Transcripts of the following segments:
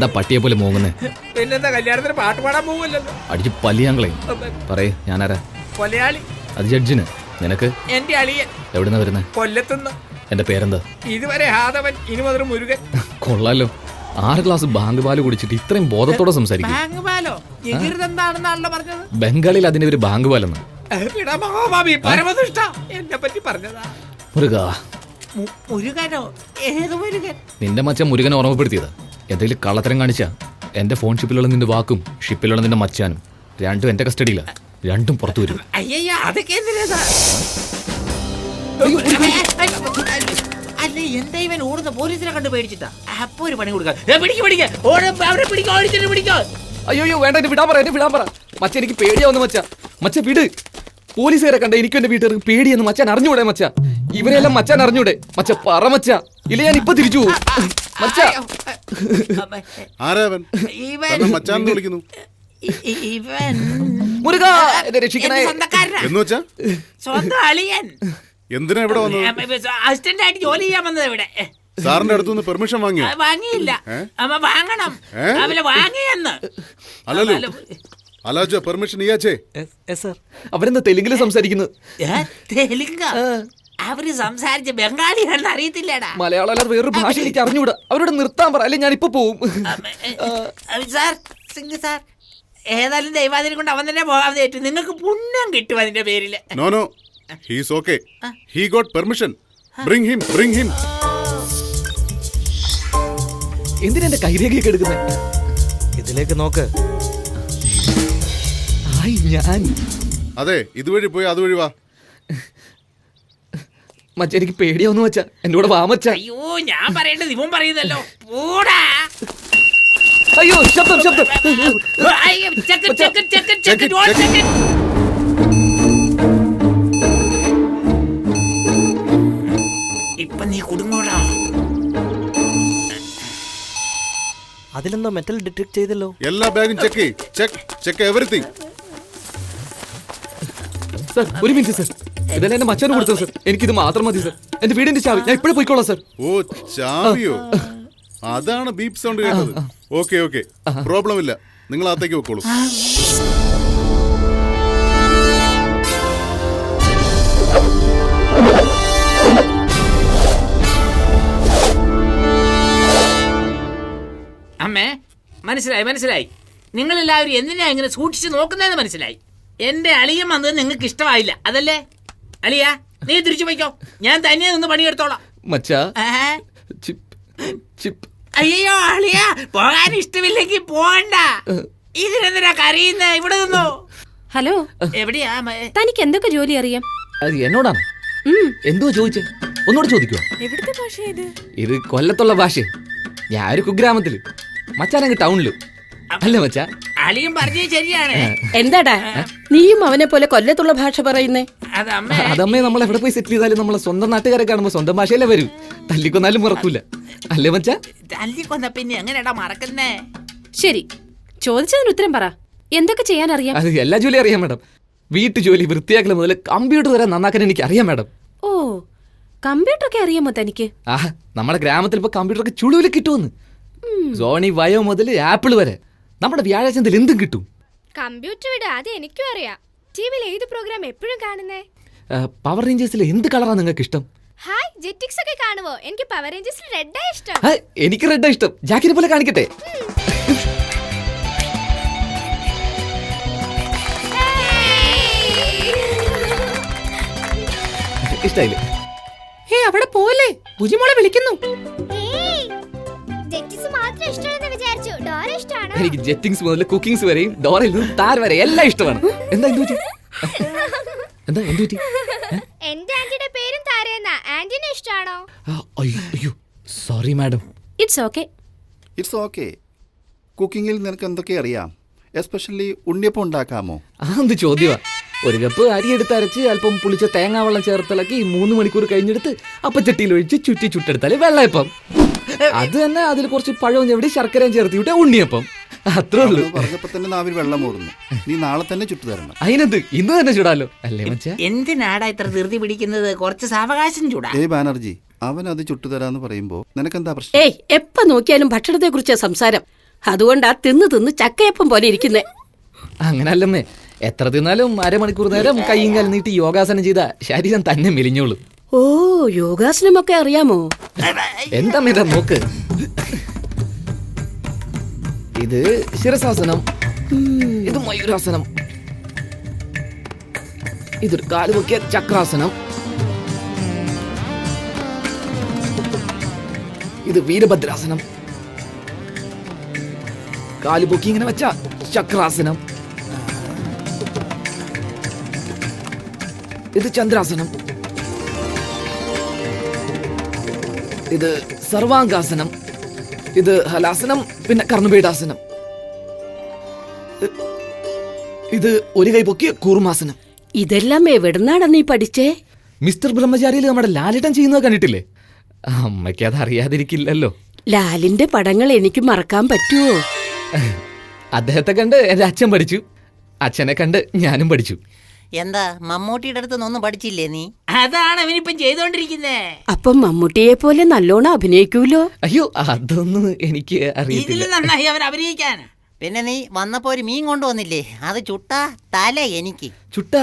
എന്താ പട്ടിയെ പോലെ മോങ്ങുന്നേ? പിന്നെന്താ കല്യാണത്തിന് പാട്ട് പാടാൻ പോവില്ലല്ലോ. അടിച്ച് പല്ലിയാങ്കളയും. പറയേ ഞാനാരാ? കൊലയാളി. അത് ജഡ്ജിന്. നിനക്ക്? എന്റെ അളിയൻ. എവിടുന്ന വരുന്നേ? കൊല്ലത്തുനിന്ന്. എന്റെ പേരെന്താ? ഇതുവരെ ഹാദവൻ, ഇനി മുതൽ മുരുകൻ. കൊള്ളാലോ, 6 ഗ്ലാസ് ബാങ്ക് പാല് കുടിച്ചിട്ട് ഇത്രയും ബോധത്തോടെ സംസാരിക്കും. ബാങ്ക് പാലോ? എന്താണെന്നാണല്ലോ പറഞ്ഞത്. ബംഗാളിൽ അതിന്റെ ഒരു ബാങ്ക് പാലെന്ന്. പരമദുഷ്ട എന്നെ പറ്റി പറഞ്ഞതാ. മുരുക. മുരുകനോ? ഏത് മുരുകൻ? നിന്റെ മച്ചാൻ മുരുകനെ ഓർമ്മപ്പെടുത്തിയതാ. എന്തെങ്കിലും കള്ളത്തരം കാണിച്ചാ എന്റെ ഫോൺ ഷിപ്പിലുള്ള നിന്റെ വാക്കും ഷിപ്പിലുള്ള നിന്റെ മച്ചാനും രണ്ടും എന്റെ കസ്റ്റഡിയിലാ. രണ്ടും പുറത്തു വരും. അയ്യ, അതൊക്കെ എന്തിനാ? അല്ല, എന്താ ഇവൻ ഓടുന്ന പോലീസിനെ കണ്ട് പേടിച്ചിട്ടാ? അപ്പൊ ഒരു പണി കൊടുക്കാം. അയ്യോ വേണ്ട, എന്നെ വിടാൻ പറ, എന്നെ വിടാൻ പറ. മച്ച എനിക്ക് പേടിയാവുന്നു മച്ച. മച്ച വിട്. പോലീസുകാരെ കണ്ട എനിക്കും എന്റെ വീട്ടുകാർക്ക് പേടിയെന്ന് മച്ചാൻ അറിഞ്ഞൂടെ മച്ച? ഇവരെല്ലാം മച്ചാൻ അറിഞ്ഞൂടെ മച്ച? പറ മച്ച, ഇല്ല ഞാൻ ഇപ്പൊ തിരിച്ചു പോകും മച്ച. മുരുക എന്നെ രക്ഷിക്കണേ. സ്വന്തം അളിയൻ. എന്തിനാ ഇവിടെ വന്നത്? അസിസ്റ്റന്റ് ആയിട്ട് ജോലി ചെയ്യാൻ വന്നത് ഇവിടെ. സാറിന്റെ അടുത്തുനിന്ന് പെർമിഷൻ വാങ്ങിയോ? വാങ്ങിയില്ല. വാങ്ങണം. അവലെ വാങ്ങിയെന്ന്. അല്ലല്ലോ അലാജോ പെർമിഷൻ ഇയാച്ചേ. അവരെന്താ തെലുങ്കില് സംസാരിക്കുന്നത്? തെലുങ്ക? അവര് സംസാരിച്ച ബംഗാളിയാണെന്ന് അറിയത്തില്ലടാ. മലയാളം അല്ലാതെ വേറൊരു ഭാഷ എനിക്ക് അറിഞ്ഞൂടാ. അവരോട് നിർത്താൻ പറ, അല്ലെ ഞാൻ ഇപ്പൊ പോവും. സാർ, സിംഗ് സാർ, ഏതായാലും ദൈവാദിനെ കൊണ്ട് അവൻ തന്നെ പോകാതെ ഏറ്റു. നിങ്ങൾക്ക് പുണ്യം കിട്ടും അതിന്റെ പേരില്. No no, he is okay. He got permission. Bring him, bring him. എന്തിനാ എന്റെ കൈരേഖയൊക്കെ എടുക്കുന്നേ? ഇതിലേക്ക് നോക്ക്. ഞാൻ അതെ, ഇതുവഴി പോയി അതുവഴി വാ. മച്ച എനിക്ക് പേടിയാവുന്നു മച്ച, എന്റെ കൂടെ വാ മച്ച. അയ്യോ, ഞാൻ പറയേണ്ടത് ഇവൻ പറയുന്നല്ലോ. പോടാ. അയ്യോ, ശബ്ദം ശബ്ദം. ഇപ്പൊ നീ കുടുങ്ങോടാ. അതിലെന്തോ മെറ്റൽ ഡിറ്റക്ട് ചെയ്തല്ലോ. എല്ലാ ബാഗും ചെക്ക് ചെക്ക് എവരിതിങ്. സർ ഒരു മിനിറ്റ് സർ, ഇതെല്ലാം എന്റെ മച്ചാന് കൊടുത്തത് സർ. എനിക്കിത് മാത്രം മതി സർ. എന്റെ വീടിന്റെ ചാവി ഞാൻ ഇപ്പോഴും പോയിക്കോളാം സർ. ഓ ചാവിയോ? അതാണ് ബീപ്പ് സൗണ്ട് കേട്ടത്. ഓക്കെ ഓക്കെ, പ്രോബ്ലം ഇല്ല, നിങ്ങൾ അകത്തേക്ക് വെക്കോളൂ. അമ്മേ, മനസ്സിലായി. നിങ്ങളെല്ലാവരും എന്തിനാ ഇങ്ങനെ സൂക്ഷിച്ച് നോക്കുന്നതെന്ന് മനസ്സിലായി. എന്റെ അളിയൻ വന്നത് നിങ്ങൾക്ക് ഇഷ്ടമായില്ല, അതല്ലേ? അളിയ, നീ തിരിച്ചു പോയിക്കോ, ഞാൻ തന്നെ നിന്ന് പണിയെടുത്തോളാം. അയ്യോ അളിയ, പോകാൻ ഇഷ്ടമില്ലെങ്കിൽ പോകണ്ട. ഇതിനെന്തിനാ കരയുന്നേ? ഇവിടെ നിന്നോ. ഹലോ, എവിടെയാ? തനിക്ക് എന്തൊക്കെ ജോലി അറിയാം? അത് എന്നോടാണ്. എന്തോ ചോദിച്ചേ? ഒന്നുകൂടെ ചോദിക്കുവോ? എവിടുത്തെ ഭാഷ ഇത്? ഇത് കൊല്ലത്തുള്ള ഭാഷ. ഞാൻ ഒരു കുഗ്രാമത്തില്, മച്ചാനങ്ങ് ടൗണില്. അല്ല മച്ചാ, അളിയും പറഞ്ഞത് ശരിയാണ്. എന്താടാ നീയും അവനെ പോലെ കൊല്ലത്തുള്ള ഭാഷ പറയുന്നേ? അതമ്മേ, നമ്മൾ എവിടെ പോയി സെറ്റിൽ ചെയ്താലും നമ്മളെ സ്വന്തം നാട്ടുകാരെ കാണുമ്പോ സ്വന്തം ഭാഷയല്ലേ വരൂ. തല്ലിക്കൊന്നാലും മറക്കൂല, അല്ലേ മച്ചാ? തല്ലിക്കൊന്ന പിന്നെ എങ്ങനെയാടാ മറക്കുന്നേ? ശരി, ചോദിച്ചതിന് ഉത്തരം പറ. എന്തൊക്കെ ചെയ്യാൻ അറിയാം? അത് എല്ലാ ജോലി അറിയാം മാഡം. വീട്ടു ജോലി, വൃത്തിയാക്കൽ മുതൽ കമ്പ്യൂട്ടർ വരെ നന്നാക്കാൻ എനിക്ക് അറിയാം മാഡം. ഓ, കമ്പ്യൂട്ടർ ഒക്കെ അറിയാമോ തനിക്ക്? നമ്മുടെ ഗ്രാമത്തിൽ ഇപ്പൊ കമ്പ്യൂട്ടർ ഒക്കെ ചുളുവിൽ കിട്ടുമെന്ന്. സോണി വയോ മുതൽ ആപ്പിൾ വരെ നമ്മുടെ വ്യാഴാഴ്ചയിൽ എന്തും കിട്ടും. കമ്പ്യൂട്ടർ വിട, അത് എനിക്കും അറിയാം. ടിവിയിൽ ഏത് പ്രോഗ്രാം എപ്പോഴും കാണുന്നേ? പവർ റേഞ്ചേഴ്സിൽ എന്ത് കളറാണ് നിങ്ങൾക്ക് ഇഷ്ടം? ഹായ്, ജെറ്റിക്സ് ഒക്കെ കാണുവോ? എനിക്ക് പവർ റേഞ്ചേഴ്സിൽ റെഡാ ഇഷ്ടം. എനിക്ക് റെഡാ ഇഷ്ടം. ജാക്കിനെ പോലെ കാണിക്കട്ടെ? ഇഷ്ടായില്ലേ? അവിടെ പോലെ ഭുജിമോളെ വിളിക്കുന്നു. എനിക്ക് ജെറ്റിംഗ്സ് മുതൽ കുക്കിംഗ്സ് വരെയും ഡോറയിൽ നിന്നും താര വരെ എല്ലാം ഇഷ്ടമാണ്. എന്താ എന്ത് എന്റെ ആന്റിയുടെ പേരും താരയെന്നാ. ആന്റിനെ ഇഷ്ടാണോ? അയ്യോ സോറി മാഡം. It's okay. കുക്കിങ്ങിൽ നിനക്ക് എന്തൊക്കെ അറിയാം? എസ്പെഷ്യലി ഉണ്ണിയപ്പം ഉണ്ടാക്കാമോ? എന്ത് ചോദ്യമാ. ഒരു കപ്പ് അരി എടുത്ത് അരച്ച് അല്പം പുളിച്ച തേങ്ങാവെള്ളം ചേർത്തിളക്കി 3 മണിക്കൂർ കഴിഞ്ഞെടുത്ത് അപ്പച്ചട്ടിയിൽ ഒഴിച്ച് ചുട്ടെടുത്താല് വെള്ളയപ്പം. അത് തന്നെ, അതിൽ കുറച്ച് പഴവും ചെവിടി ശർക്കരയും ചേർത്ത് വിട്ട ഉണ്ണിയപ്പം. അത്രേ ഉള്ളൂ. പറഞ്ഞപ്പോ തന്നെ നാവിൽ വെള്ളം ഓടുന്നു. നീ നാളെ തന്നെ ചുട്ടു തരണം. അതിനെന്ത്, ഇന്ന് തന്നെ ചൂടാലോ, അല്ലേ മച്ചാ? എന്തിനാടാ ഇത്ര ധൃതി പിടിക്കുന്നത്? കുറച്ച് സാവകാശം ചൂടാ. ബാനർജി, അവൻ അത് ചുട്ടുതരാന്ന് പറയുമ്പോ നിനക്കെന്താ പ്രശ്നം? എപ്പ നോക്കിയാലും ഭക്ഷണത്തെ കുറിച്ച് സംസാരം. അതുകൊണ്ടാ തിന്ന് ചക്കയപ്പം പോലെ ഇരിക്കുന്നേ. അങ്ങനല്ലമ്മേ, എത്ര തിന്നാലും അരമണിക്കൂർ നേരം കൈയും കാലും നീട്ടി യോഗാസനം ചെയ്ത ശരീരം തന്നെ മെലിഞ്ഞോളും. ഓ, യോഗാസനമൊക്കെ അറിയാമോ? എന്താ ഇതാ നോക്ക്. ഇത് ശിരസാസനം, ഇത് മയൂരാസനം, ഇതൊരു കാല് പൊക്കിയ ചക്രാസനം, ഇത് വീരഭദ്രാസനം, കാല് പൊക്കി ഇങ്ങനെ വെച്ച ചക്രാസനം, ഇത് ചന്ദ്രാസനം, ഇത് സർവാംഗാസനം, ഇത് ഹലാസനം, പിന്നെ കർണപീഠാസനം, ഇത് ഒരു കൈ പൊക്കിയ കൂർമാസനം. ഇതെല്ലാം എവിടുന്നാടാ നീ പഠിച്ചേ? മിസ്റ്റർ ബ്രഹ്മചാരിയിൽ നമ്മുടെ ലാലിട്ടൻ ചെയ്യുന്നത് കണ്ടിട്ടില്ലേ? അമ്മയ്ക്ക് അത് അറിയാതിരിക്കില്ലല്ലോ. ലാലിന്റെ പടങ്ങൾ എനിക്ക് മറക്കാൻ പറ്റുമോ? അദ്ദേഹത്തെ കണ്ട് എന്റെ അച്ഛൻ പഠിച്ചു, അച്ഛനെ കണ്ട് ഞാനും പഠിച്ചു. എന്താ മമ്മൂട്ടിയുടെ അടുത്ത് ഒന്നും പഠിച്ചില്ലേ നീ? അതാണ് അവനിപ്പം ചെയ്തോണ്ടിരിക്കുന്നേ. അപ്പം മമ്മൂട്ടിയെ പോലെ നല്ലോണം അഭിനയിക്കൂലോ? അയ്യോ, അതൊന്നും എനിക്ക് ഇതിൽ അറിയത്തില്ല. നന്നായി അവൻ അഭിനയിക്കാൻ. പിന്നെ നീ വന്നപ്പോ ഒരു മീൻ കൊണ്ടുവന്നില്ലേ? അത് ചുട്ടാ തല എനിക്ക്. ചുട്ട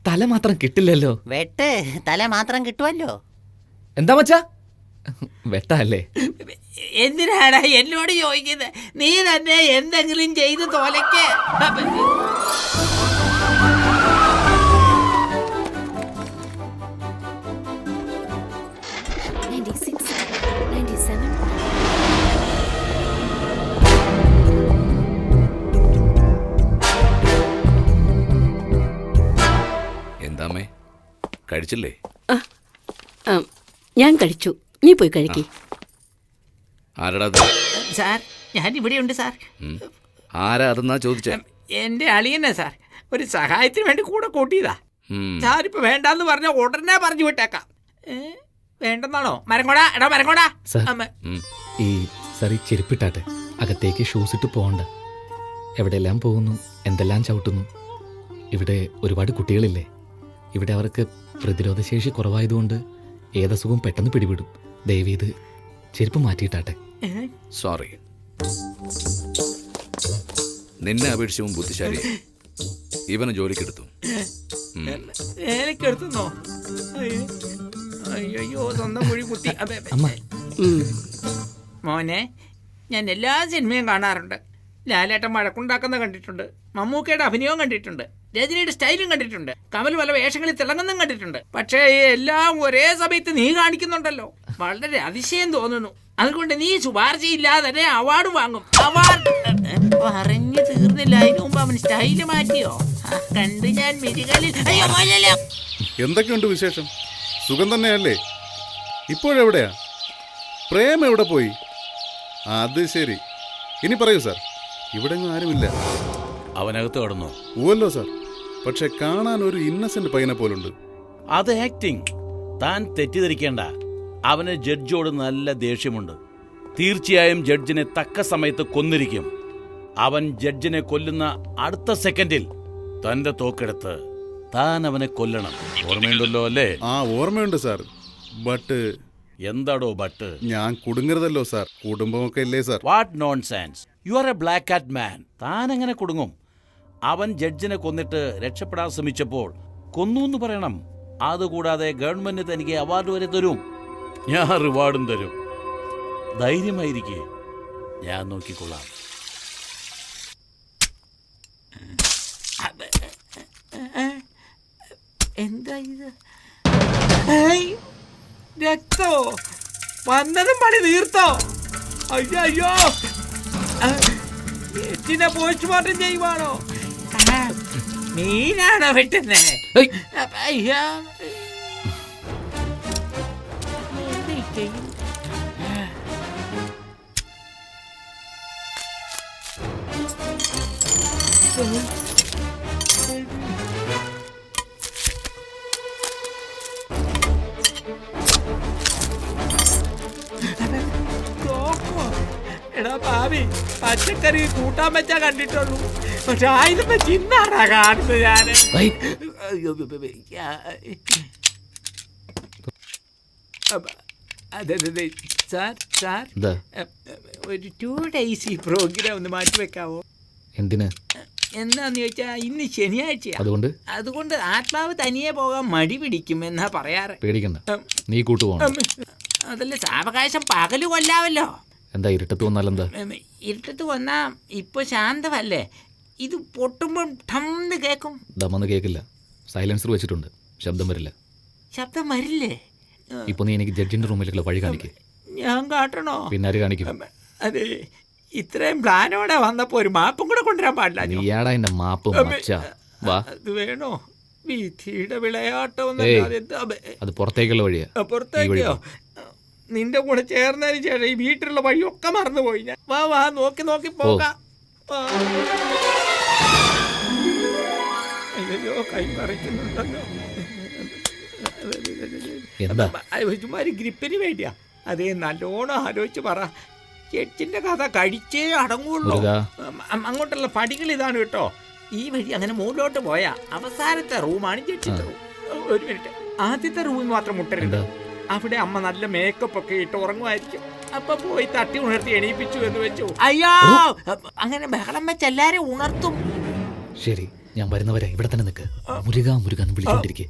തല മാത്രം കിട്ടില്ലല്ലോ. വെട്ട് തല മാത്രം കിട്ടുമല്ലോ. എന്താ മച്ചാ, വെട്ടല്ലേ? എന്തിനാടാ എന്നോട് ചോദിക്കുന്നത്? നീ തന്നെ എന്തെങ്കിലും ചെയ്ത് തോലയ്ക്ക്. 96, 97. എന്താമ്മേ, കഴിച്ചില്ലേ? ആ, ഞാൻ കഴിച്ചു, നീ പോയി കഴിക്കി. ആരടാ അത്? സാർ, ഞാൻ ഇവിടെയുണ്ട് സാർ. ആരാ അതെന്നാ ചോദിച്ചേ? എന്റെ അളിയനെ സാർ, ഒരു സഹായത്തിന് വേണ്ടി കൂടെ കൂട്ടിയതാ. സാറിപ്പോ വേണ്ടാന്ന് പറഞ്ഞ ഉടനെ പറഞ്ഞു വിട്ടേക്കാം. വേണ്ടെന്നാണോ? മരങ്ങോടാ, എടാ മരങ്ങോടാ. സാർ, ഈ സാറി ചെരുപ്പിട്ടാട്ടെ, അകത്തേക്ക് ഷൂസ് ഇട്ട് പോകണ്ട. എവിടെയെല്ലാം പോകുന്നു, എന്തെല്ലാം ചവിട്ടുന്നു. ഇവിടെ ഒരുപാട് കുട്ടികളില്ലേ, ഇവിടെ അവർക്ക് പ്രതിരോധശേഷി കുറവായതുകൊണ്ട് ഏതസുഖവും പെട്ടെന്ന് പിടിപെടും. ദയവേത് ചെരുപ്പ് മാറ്റിയിട്ടാട്ടെ. സോറി, നിന്നെ അപേക്ഷിച്ചും ബുദ്ധിശാലി. ഇവനെ ജോലിക്കെടുത്തു. എനിക്കെടുത്തുന്നോ? അയ്യോ, സ്വന്തം കുഴി കുത്തി. അമ്മ, മോനെ, ഞാൻ എല്ലാ സിനിമയും കാണാറുണ്ട്. ലാലേട്ടൻ വഴക്കുണ്ടാക്കുന്ന കണ്ടിട്ടുണ്ട്, മമ്മൂക്കയുടെ അഭിനയവും കണ്ടിട്ടുണ്ട്, രജനിയുടെ സ്റ്റൈലും കണ്ടിട്ടുണ്ട്, കമൽ പല വേഷങ്ങളിൽ തിളങ്ങുന്നതും കണ്ടിട്ടുണ്ട്. പക്ഷേ എല്ലാം ഒരേ സമയത്ത് നീ കാണിക്കുന്നുണ്ടല്ലോ, വളരെ അതിശയം തോന്നുന്നു. അതുകൊണ്ട് നീ ശുപാർശയില്ലാതെ തന്നെ അവാർഡ് വാങ്ങും. അവാർഡ് പറഞ്ഞു തീർന്നില്ല, അതിനു മുമ്പ് അവൻ സ്റ്റൈല് മാറ്റിയോ? കണ്ട് ഞാൻ മിരികളിൽ. എന്തൊക്കെയുണ്ട് വിശേഷം? സുഖം തന്നെയല്ലേ? ഇപ്പോഴെവിടെയാ? പ്രേം എവിടെ പോയി? അത് ശരി, ഇനി പറയൂ സാർ. ഇവിടെ ആരുമില്ല. അവനകത്ത് കടന്നു. ഊവല്ലോ സാർ, പക്ഷെ കാണാൻ ഒരു ഇന്നസെന്റ് പയ്യനെ പോലുണ്ട്. അത് ആക്ടിങ്. താൻ തെറ്റിദ്ധരിക്കേണ്ട. അവന് ജഡ്ജിയോട് നല്ല ദേഷ്യമുണ്ട്. തീർച്ചയായും ജഡ്ജിനെ തക്ക സമയത്ത് കൊന്നിരിക്കും. അവൻ ജഡ്ജിനെ കൊല്ലുന്ന അടുത്ത സെക്കൻഡിൽ തന്റെ തോക്കെടുത്ത് താൻ അവനെ കൊല്ലണം. ഓർമ്മയുണ്ടല്ലോ അല്ലേ? ആ, ഓർമ്മയുണ്ട് സാർ. ബട്ട് എന്താടോ ബട്ട്? ഞാൻ കുടുങ്ങരുതല്ലോ സാർ, കുടുംബമൊക്കെ ഇല്ലേ sir? What nonsense. You are a black cat man. താൻ എങ്ങനെ കുടുങ്ങും? അവൻ ജഡ്ജിനെ കൊന്നിട്ട് രക്ഷപ്പെടാൻ ശ്രമിച്ചപ്പോൾ കൊന്നു എന്ന് പറയണം. അതുകൂടാതെ ഗവൺമെന്റ് തനിക്ക് അവാർഡ് വരെ തരും. ഞാൻ റിവാർഡും തരും. ധൈര്യമായിരിക്കേ, ഞാൻ നോക്കിക്കൊള്ളാം. എന്താ ഇത്? രക്തോ? വന്നതും പണി തീർത്തോ? അയ്യോ, എച്ചിനെ പോസ്റ്റ്മോർട്ടം ചെയ്യുവാണോ? മീനാണോ വെട്ടുന്നേ? അയ്യോ, എടാ ഭാവി, പച്ചക്കറി കൂട്ടാൻ വെച്ചാ കണ്ടിട്ടുള്ളൂ, പക്ഷെ ആയുധം വെച്ച് ഇന്നാടാ കാണുന്നത് ഞാന്. അതെ സാർ സാർ എന്താ ഒരു 2 days ഈ പ്രോഗ്രാം ഒന്ന് മാറ്റി വെക്കാവോ? എന്തിന്? എന്താന്ന് ചോദിച്ചാ ഇന്ന് ശനിയാഴ്ചയാ. അതുകൊണ്ട് ആത്മാവ് തനിയെ പോകാൻ മടി പിടിക്കും എന്നാ പറയാറ്. പേടിക്കണ്ട, നീ കൂട്ടുപോകണം. അതല്ല സാവകാശം പകല് കൊല്ലാവല്ലോ. എന്താ ഇരുട്ടത്ത് വന്നാലെന്താ? ഇരുട്ടത്ത് വന്നാ ഇപ്പൊ ശാന്തമല്ലേ, ഇത് പൊട്ടുമ്പോൾ ഠംന്ന് കേക്കും. ദമ്മന്ന് കേക്കില്ല, സൈലൻസർ വെച്ചിട്ടുണ്ട്, ശബ്ദം വരില്ല. ശബ്ദം വരില്ലേ? ഇപ്പൊ നീ എനിക്ക് ജഡ്ജിന്റെ റൂമിലേക്കുള്ള വഴി കാണിക്കേ. ഞാൻ കാട്ടണോ? പിന്നെ ആര് കാണിക്കും? അതെ, ഇത്രയും പ്ലാനോടെ വന്നപ്പോ ഒരു മാപ്പും കൂടെ കൊണ്ടുവരാൻ പാടില്ല. നീയാടാ എന്റെ മാപ്പ് മച്ചാ. വാ, അത് വേണോ? വിധിയുടെ വിളയാട്ടം. അത് പുറത്തേക്കുള്ള വഴിയാ. പുറത്തേക്കോ? നിന്റെ കൂടെ ചേർന്നതിന് ശേഷം ഈ വീട്ടിലുള്ള വഴിയൊക്കെ മറന്നുപോയി ഞാൻ. വാ വാ, നോക്കി നോക്കി പോകാം. അയ്യോ, കൈ പറിക്കുന്നുണ്ടല്ലോ. ചുമ്മാ ഗ്രിപ്പിന് വേണ്ടിയാ. അതേ, നല്ലോണം ആലോചിച്ച് പറ. ജഡ്ജിന്റെ കഥ കഴിച്ചേ അടങ്ങുള്ളൂ. അങ്ങോട്ടുള്ള പടികൾ ഇതാണ് കേട്ടോ. ഈ വഴി അങ്ങനെ മുകളിലോട്ട് പോയാ അവസാനത്തെ റൂമാണ് ജഡ്ജിന്റെ റൂം. ഒരു മിനിറ്റ്, ആദ്യത്തെ റൂമിൽ മാത്രം മുട്ടരുത്. അവിടെ അമ്മ നല്ല മേക്കപ്പ് ഒക്കെ ഇട്ട് ഉറങ്ങുമായിരിക്കും. അപ്പൊ പോയി തട്ടി ഉണർത്തി എണീപ്പിച്ചു എന്ന് വെച്ചു. അയ്യോ, അങ്ങനെ ബഹളം വെച്ച് എല്ലാരും ഉണർത്തും. ശരി, ഞാൻ വരുന്നവരെ ഇവിടെ തന്നെ നിൽക്ക്. മുരുക മുരുക എന്ന് വിളിച്ചോണ്ടിരിക്കേ.